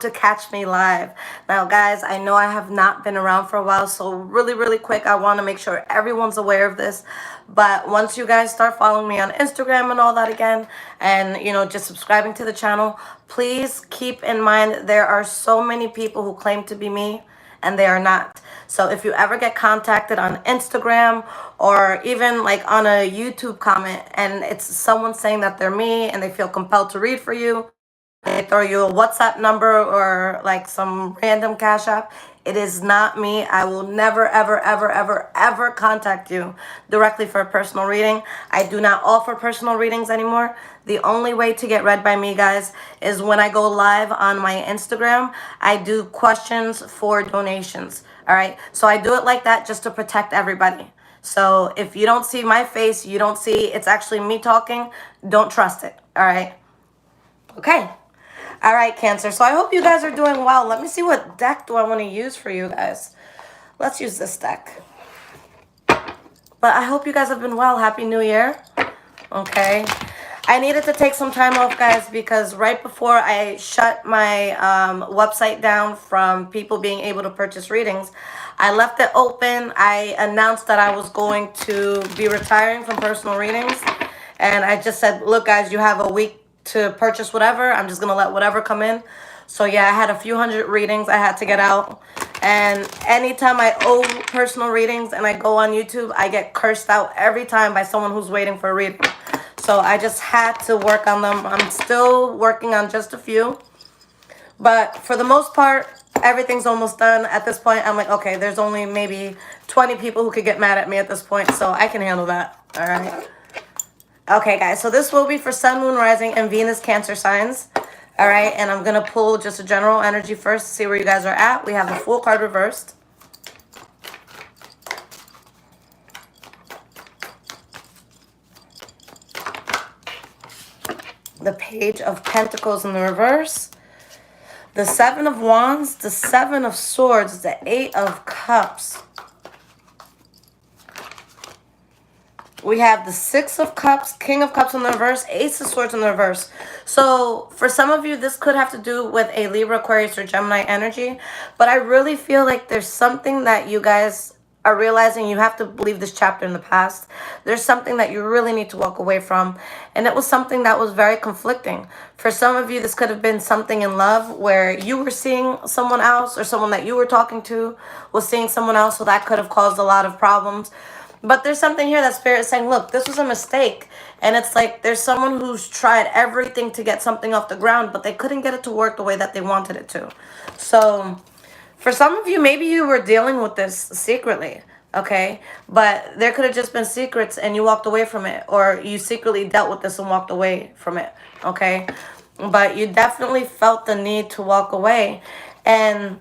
to catch me live. Now, guys, I know I have not been around for a while, so really quick, I want to make sure everyone's aware of this. But once you guys start following me on Instagram and all that again, and, just subscribing to the channel, please keep in mind there are so many people who claim to be me, and they are not. So if you ever get contacted on Instagram or even like on a YouTube comment and it's someone saying that they're me and they feel compelled to read for you, they throw you a WhatsApp number or like some random Cash App, it is not me. I will never, ever contact you directly for a personal reading. I do not offer personal readings anymore. The only way to get read by me, guys, is when I go live on my Instagram. I do questions for donations. All right. So I do it like that just to protect everybody. So if you don't see my face, you don't see it's actually me talking, don't trust it. All right. Okay. All right, Cancer. So I hope you guys are doing well. Let me see what deck do I want to use for you guys. Let's use this deck. But I hope you guys have been well. Happy New Year. Okay. I needed to take some time off, guys, because right before I shut my website down from people being able to purchase readings, I left it open. I announced that I was going to be retiring from personal readings. And I just said, look, guys, you have a week to purchase whatever. I'm just going to let whatever come in. So, yeah, I had a few hundred readings I had to get out. And anytime I owe personal readings and I go on YouTube, I get cursed out every time by someone who's waiting for a reading. So I just had to work on them. I'm still working on just a few. But for the most part, everything's almost done. At this point, I'm like, okay, there's only maybe 20 people who could get mad at me at this point. So I can handle that. All right. Okay, guys. So this will be for Sun, Moon, Rising, and Venus Cancer signs. All right. And I'm going to pull just a general energy first to see where you guys are at. We have the Fool card reversed. The Page of Pentacles in the reverse, the Seven of Wands, the Seven of Swords, the Eight of Cups. We have the Six of Cups, King of Cups in the reverse, Ace of Swords in the reverse. So for some of you, this could have to do with a Libra, Aquarius, or Gemini energy. But I really feel like there's something that you guys are realizing you have to leave this chapter in the past. There's something that you really need to walk away from. And it was something that was very conflicting. For some of you, this could have been something in love where you were seeing someone else, or someone that you were talking to was seeing someone else. So that could have caused a lot of problems. But there's something here that Spirit is saying, look, this was a mistake. And it's like there's someone who's tried everything to get something off the ground, but they couldn't get it to work the way that they wanted it to. So for some of you, maybe you were dealing with this secretly, okay? But there could have just been secrets and you walked away from it, or you secretly dealt with this and walked away from it, okay? But you definitely felt the need to walk away. And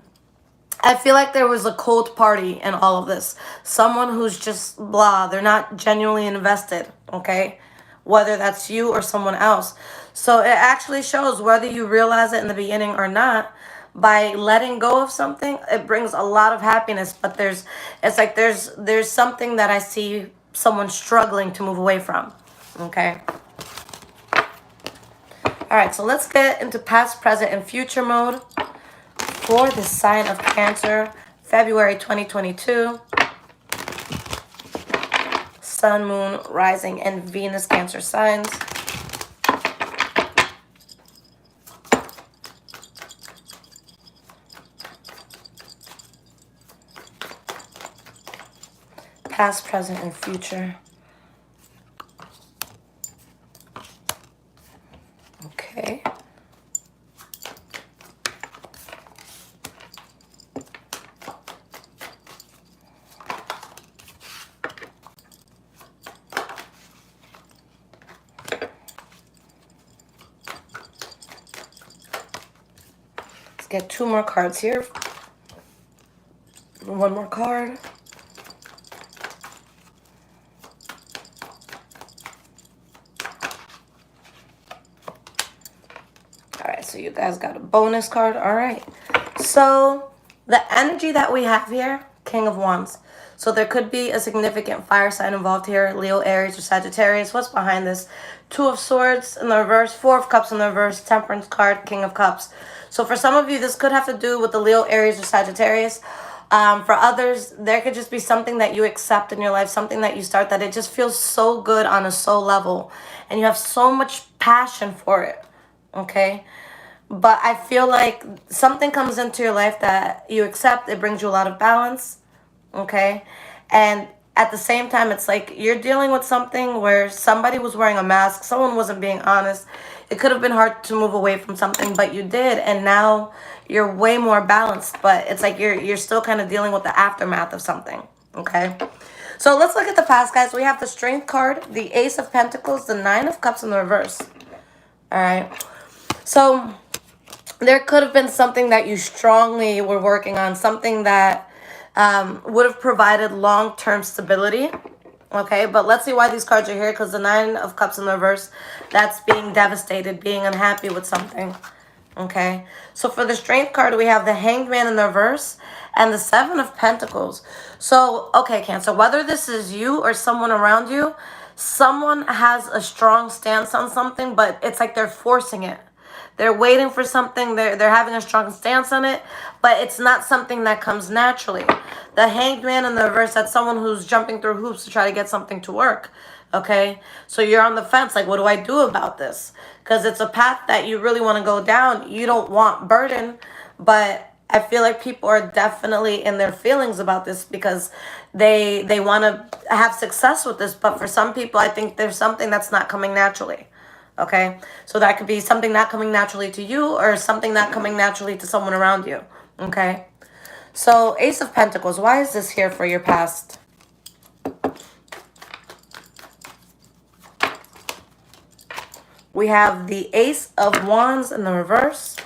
I feel like there was a cold party in all of this. Someone who's just blah. They're not genuinely invested, okay? Whether that's you or someone else. So it actually shows, whether you realize it in the beginning or not, by letting go of something, it brings a lot of happiness. But there's something that I see someone struggling to move away from, okay? All right, so let's get into past, present, and future mode for the sign of Cancer, February 2022. Sun, Moon, Rising, and Venus Cancer signs. Past, present, and future. Okay. Let's get two more cards here. One more card. So you guys got a bonus card. All right. So the energy that we have here, King of Wands. So there could be a significant fire sign involved here. Leo, Aries, or Sagittarius. What's behind this? Two of Swords in the reverse. Four of Cups in the reverse. Temperance card, King of Cups. So for some of you, this could have to do with the Leo, Aries, or Sagittarius. For others, there could just be something that you accept in your life, something that you start that it just feels so good on a soul level, and you have so much passion for it, okay? But I feel like something comes into your life that you accept, it brings you a lot of balance, okay? And at the same time, it's like you're dealing with something where somebody was wearing a mask, someone wasn't being honest. It could have been hard to move away from something, but you did, and now you're way more balanced. But it's like you're still kind of dealing with the aftermath of something, okay? So let's look at the past, guys. We have the Strength card, the Ace of Pentacles, the Nine of Cups in the reverse. All right. So there could have been something that you strongly were working on, something that would have provided long-term stability. Okay, but let's see why these cards are here, because the Nine of Cups in the reverse, that's being devastated, being unhappy with something. Okay, so for the Strength card, we have the Hanged Man in the reverse and the Seven of Pentacles. So, okay, Cancer, whether this is you or someone around you, someone has a strong stance on something, but it's like they're forcing it. They're waiting for something. They're having a strong stance on it, but it's not something that comes naturally. The Hanged Man in the reverse, that's someone who's jumping through hoops to try to get something to work. Okay? So you're on the fence, like, what do I do about this? Because it's a path that you really want to go down. You don't want burden, but I feel like people are definitely in their feelings about this because they want to have success with this. But for some people, I think there's something that's not coming naturally. Okay, so that could be something not coming naturally to you or something not coming naturally to someone around you. Okay, so Ace of Pentacles, why is this here for your past? We have the Ace of Wands in the reverse,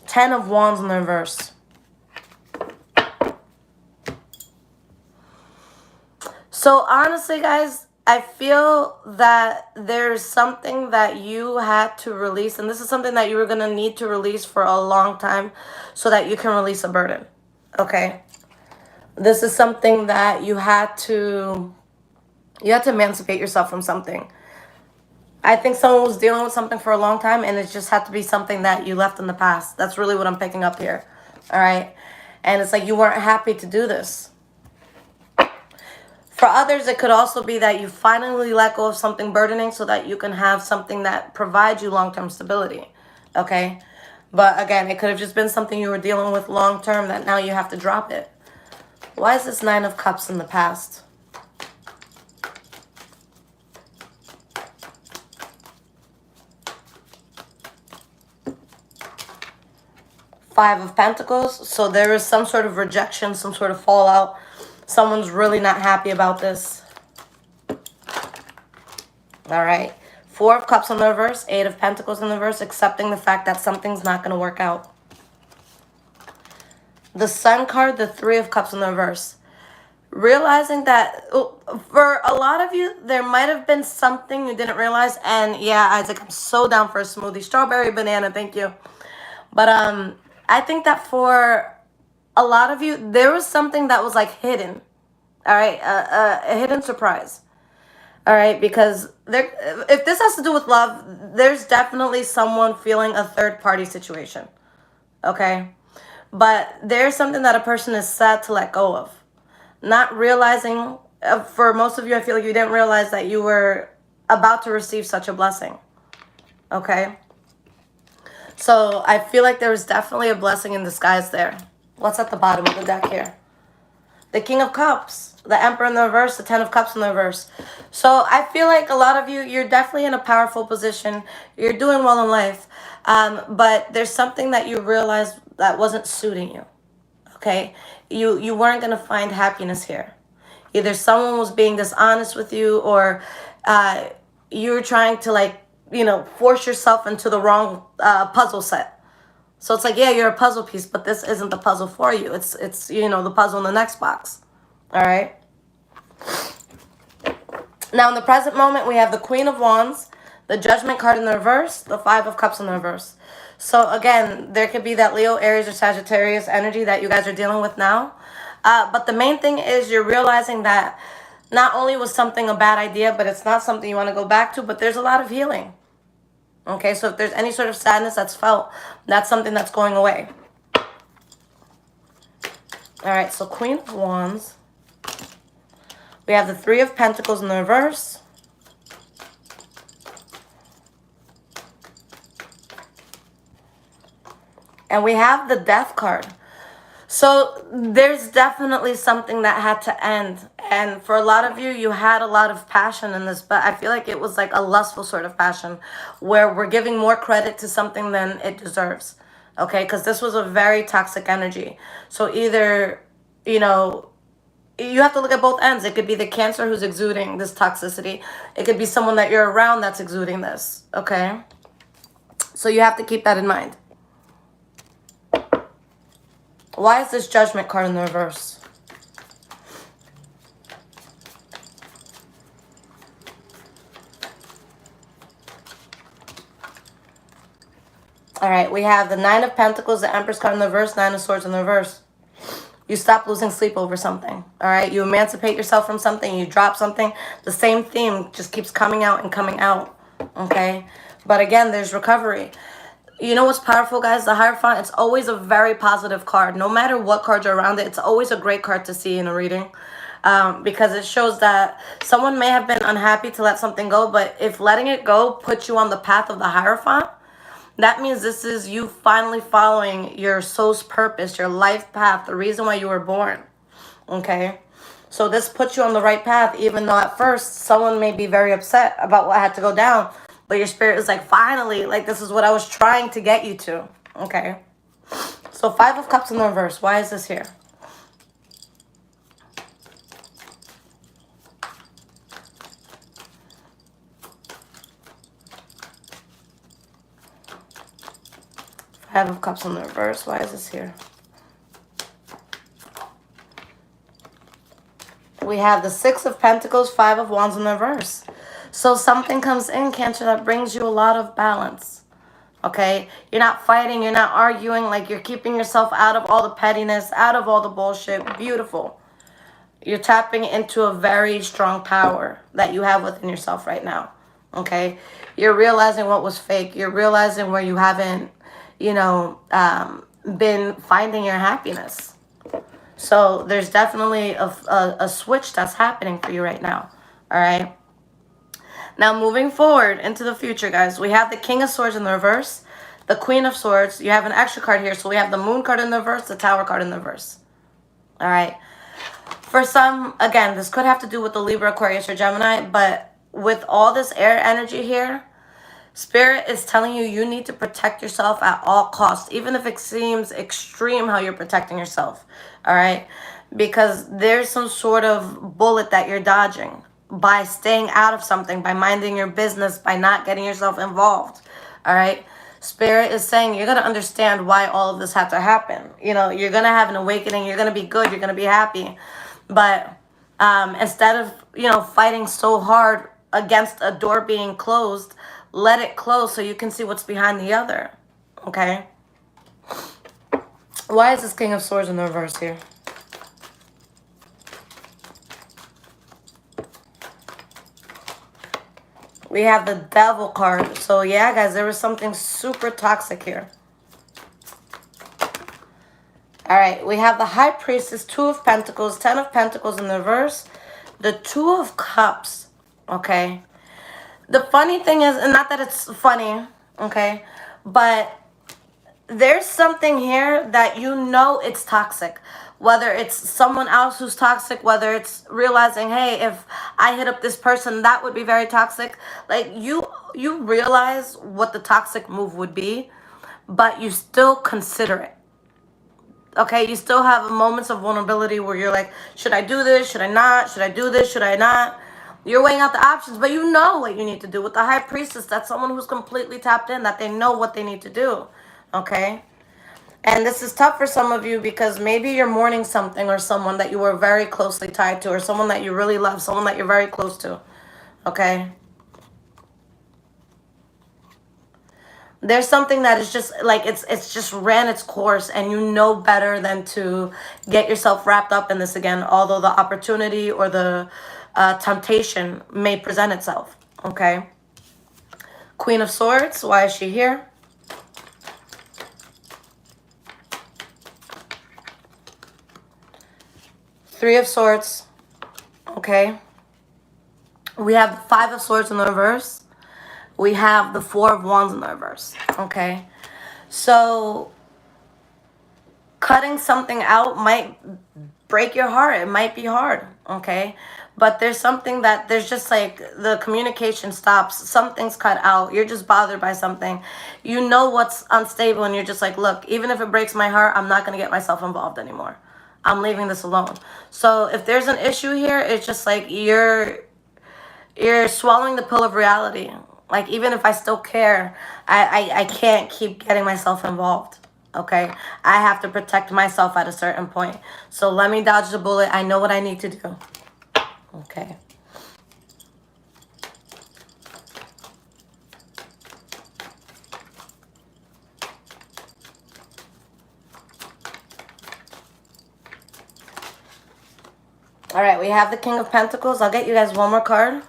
Ten of Wands in the reverse. So honestly, guys, I feel that there's something that you had to release, and this is something that you were going to need to release for a long time so that you can release a burden, okay? This is something that you had to emancipate yourself from something. I think someone was dealing with something for a long time, and it just had to be something that you left in the past. That's really what I'm picking up here, all right? And it's like you weren't happy to do this. For others, it could also be that you finally let go of something burdening so that you can have something that provides you long-term stability, okay? But again, it could have just been something you were dealing with long-term that now you have to drop it. Why is this Nine of Cups in the past? Five of Pentacles. So there is some sort of rejection, some sort of fallout. Someone's really not happy about this. All right. Four of Cups in the reverse, Eight of Pentacles in the reverse, accepting the fact that something's not going to work out. The Sun card, the Three of Cups in the reverse. Realizing that for a lot of you, there might have been something you didn't realize. And yeah, Isaac, I'm so down for a smoothie. Strawberry banana, thank you. But I think that for a lot of you, there was something that was like hidden. All right, a hidden surprise. All right, because if this has to do with love, there's definitely someone feeling a third-party situation. Okay, but there's something that a person is sad to let go of. Not realizing, for most of you, I feel like you didn't realize that you were about to receive such a blessing. Okay, so I feel like there was definitely a blessing in disguise there. What's at the bottom of the deck here? The King of Cups, the Emperor in the reverse, the Ten of Cups in the reverse. So I feel like a lot of you, you're definitely in a powerful position. You're doing well in life. But there's something that you realized that wasn't suiting you. Okay? You weren't going to find happiness here. Either someone was being dishonest with you, or you were trying to force yourself into the wrong puzzle set. So it's like, yeah, you're a puzzle piece, but this isn't the puzzle for you. It's the puzzle in the next box. All right? Now, in the present moment, we have the Queen of Wands, the Judgment card in the reverse, the Five of Cups in the reverse. So, again, there could be that Leo, Aries, or Sagittarius energy that you guys are dealing with now. But the main thing is you're realizing that not only was something a bad idea, but it's not something you want to go back to, but there's a lot of healing. Okay, so if there's any sort of sadness that's felt, that's something that's going away. All right, so Queen of Wands. We have the Three of Pentacles in the reverse. And we have the Death card. So there's definitely something that had to end. And for a lot of you, you had a lot of passion in this, but I feel like it was like a lustful sort of passion where we're giving more credit to something than it deserves. Okay, because this was a very toxic energy. So either, you know, you have to look at both ends. It could be the Cancer who's exuding this toxicity. It could be someone that you're around that's exuding this. Okay, so you have to keep that in mind. Why is this Judgment card in the reverse? All right, we have the Nine of Pentacles, the Empress card in the reverse, Nine of Swords in the reverse. You stop losing sleep over something, all right? You emancipate yourself from something, you drop something. The same theme just keeps coming out and coming out, okay? But again, there's recovery. You know what's powerful, guys? The Hierophant, it's always a very positive card. No matter what cards are around it, it's always a great card to see in a reading. Because it shows that someone may have been unhappy to let something go, but if letting it go puts you on the path of the Hierophant, that means this is you finally following your soul's purpose, your life path, the reason why you were born. Okay? So this puts you on the right path, even though at first someone may be very upset about what had to go down. But your spirit is like, finally, like this is what I was trying to get you to. Okay? So Five of Cups in the reverse. Why is this here? Five of Cups in the reverse. Why is this here? We have the Six of Pentacles, Five of Wands in the reverse. So something comes in, Cancer, that brings you a lot of balance. Okay? You're not fighting. You're not arguing. Like, you're keeping yourself out of all the pettiness, out of all the bullshit. Beautiful. You're tapping into a very strong power that you have within yourself right now. Okay? You're realizing what was fake. You're realizing where you haven't, you know, been finding your happiness. So there's definitely a switch that's happening for you right now. All right? Now, moving forward into the future, guys, we have the King of Swords in the reverse, the Queen of Swords. You have an extra card here. So we have the Moon card in the reverse, the Tower card in the reverse. All right? For some, again, this could have to do with the Libra, Aquarius, or Gemini, but with all this air energy here, Spirit is telling you you need to protect yourself at all costs, even if it seems extreme how you're protecting yourself, all right? Because there's some sort of bullet that you're dodging by staying out of something, by minding your business, by not getting yourself involved, all right? Spirit is saying you're going to understand why all of this had to happen. You know, you're going to have an awakening. You're going to be good. You're going to be happy. But instead of, you know, fighting so hard against a door being closed, let it close so you can see what's behind the other. Okay? Why is this King of Swords in the reverse here? We have the Devil card. So yeah, guys, there was something super toxic here. All right, we have the High Priestess, Two of Pentacles, Ten of Pentacles in the reverse, the Two of Cups. Okay? The funny thing is, and not that it's funny, okay, but there's something here that you know it's toxic. Whether it's someone else who's toxic, whether it's realizing, hey, if I hit up this person, that would be very toxic. Like, you realize what the toxic move would be, but you still consider it. Okay, you still have moments of vulnerability where you're like, should I do this? Should I not? Should I do this? Should I not? You're weighing out the options, but you know what you need to do. With the High Priestess, that's someone who's completely tapped in, that they know what they need to do, okay? And this is tough for some of you because maybe you're mourning something or someone that you were very closely tied to, or someone that you really love, someone that you're very close to, okay? There's something that is just like it's just ran its course, and you know better than to get yourself wrapped up in this again, although the opportunity or the temptation may present itself, okay? Queen of Swords, why is she here? Three of Swords, okay. We have the Five of Swords in the reverse. We have the Four of Wands in the reverse, okay. So cutting something out might break your heart. It might be hard, okay. But there's something that there's just like the communication stops. Something's cut out. You're just bothered by something. You know what's unstable, and you're just like, look, even if it breaks my heart, I'm not going to get myself involved anymore. I'm leaving this alone. So if there's an issue here, it's just like you're swallowing the pill of reality. Like, even if I still care, I can't keep getting myself involved. Okay, I have to protect myself at a certain point. So let me dodge the bullet. I know what I need to do. Okay. All right, we have the King of Pentacles. I'll get you guys one more card.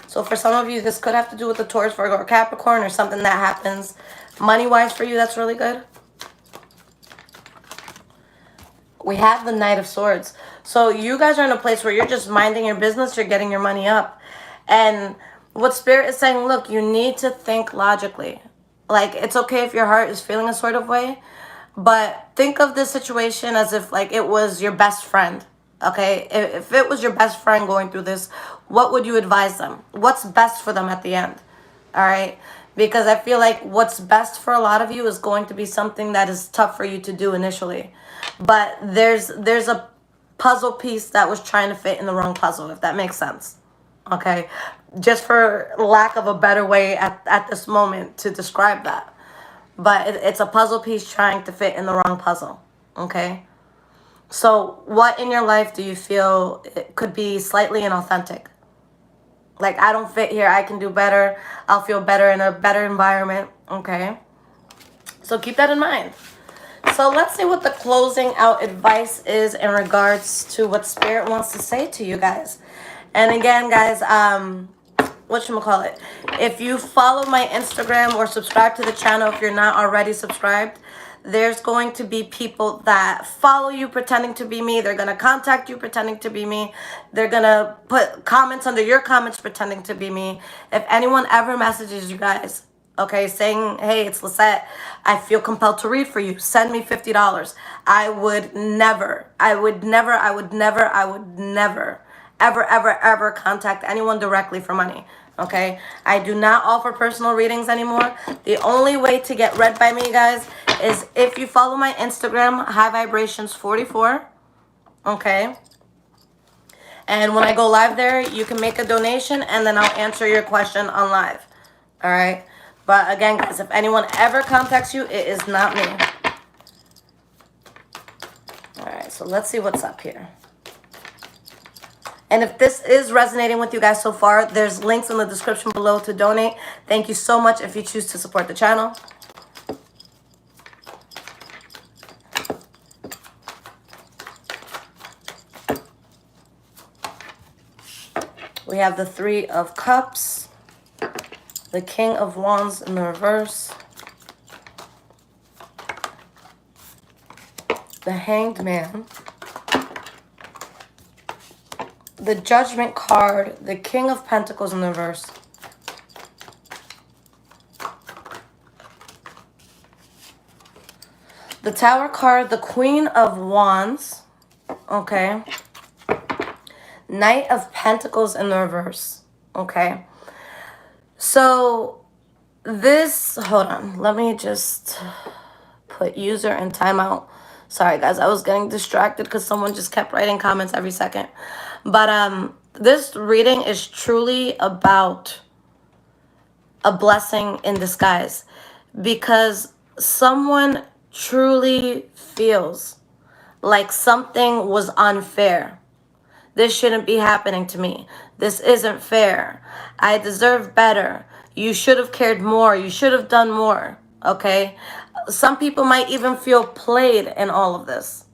So for some of you, this could have to do with the Taurus, Virgo, or Capricorn, or something that happens money-wise for you. That's really good. We have the Knight of Swords. So you guys are in a place where you're just minding your business. You're getting your money up. And what Spirit is saying, look, you need to think logically. Like, it's okay if your heart is feeling a sort of way, but think of this situation as if like it was your best friend. Okay, if it was your best friend going through this, what would you advise them? What's best for them at the end? All right, because I feel like what's best for a lot of you is going to be something that is tough for you to do initially, but there's a puzzle piece that was trying to fit in the wrong puzzle, if that makes sense. Okay, just for lack of a better way at this moment to describe that, but it's a puzzle piece trying to fit in the wrong puzzle. Okay. So what in your life do you feel it could be slightly inauthentic? Like, I don't fit here. I can do better. I'll feel better in a better environment. Okay. So keep that in mind. So let's see what the closing out advice is in regards to what Spirit wants to say to you guys. And again, guys, whatchamacallit, if you follow my Instagram or subscribe to the channel, if you're not already subscribed, there's going to be people that follow you pretending to be me. They're going to contact you pretending to be me. They're going to put comments under your comments pretending to be me. If anyone ever messages you guys, okay, saying, hey, it's Lisette, I feel compelled to read for you, send me $50. I would never, ever contact anyone directly for money. Okay, I do not offer personal readings anymore. The only way to get read by me, guys, is if you follow my Instagram, High Vibrations 44. Okay, and when I go live there, you can make a donation, and then I'll answer your question on live. All right, but again, guys, if anyone ever contacts you, it is not me. All right, so let's see what's up here. And if this is resonating with you guys so far, there's links in the description below to donate. Thank you so much if you choose to support the channel. We have the Three of Cups, the King of Wands in the reverse, the Hanged Man, the Judgment card, the King of Pentacles in the reverse, the Tower card, the Queen of Wands, okay, Knight of Pentacles in the reverse, okay. So this, hold on, let me just put user in timeout. Sorry, guys, I was getting distracted because someone just kept writing comments every second. But this reading is truly about a blessing in disguise, because someone truly feels like something was unfair. This shouldn't be happening to me. This isn't fair. I deserve better. You should have cared more. You should have done more. Okay? Some people might even feel played in all of this.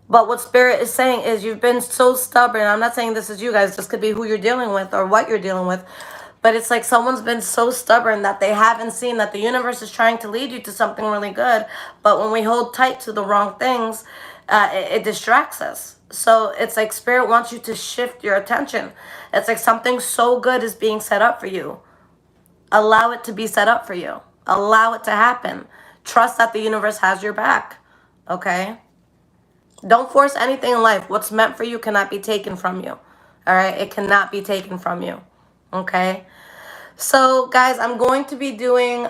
But what Spirit is saying is you've been so stubborn. I'm not saying this is you guys. This could be who you're dealing with or what you're dealing with. But it's like someone's been so stubborn that they haven't seen that the universe is trying to lead you to something really good. But when we hold tight to the wrong things, it distracts us. So it's like Spirit wants you to shift your attention. It's like something so good is being set up for you. Allow it to be set up for you. Allow it to happen. Trust that the universe has your back. Okay? Don't force anything in life. What's meant for you cannot be taken from you. All right? It cannot be taken from you. Okay? So, guys, I'm going to be doing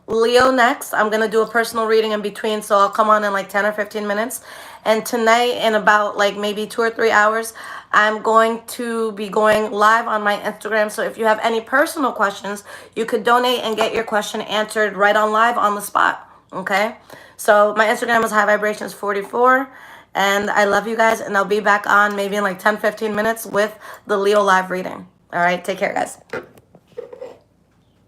Leo next. I'm going to do a personal reading in between, so I'll come on in like 10 or 15 minutes. And tonight, in about like maybe 2 or 3 hours, I'm going to be going live on my Instagram. So if you have any personal questions, you could donate and get your question answered right on live on the spot. Okay? So my Instagram is highvibrations44. And I love you guys, and I'll be back on maybe in like 10, 15 minutes with the Leo live reading. All right? Take care, guys.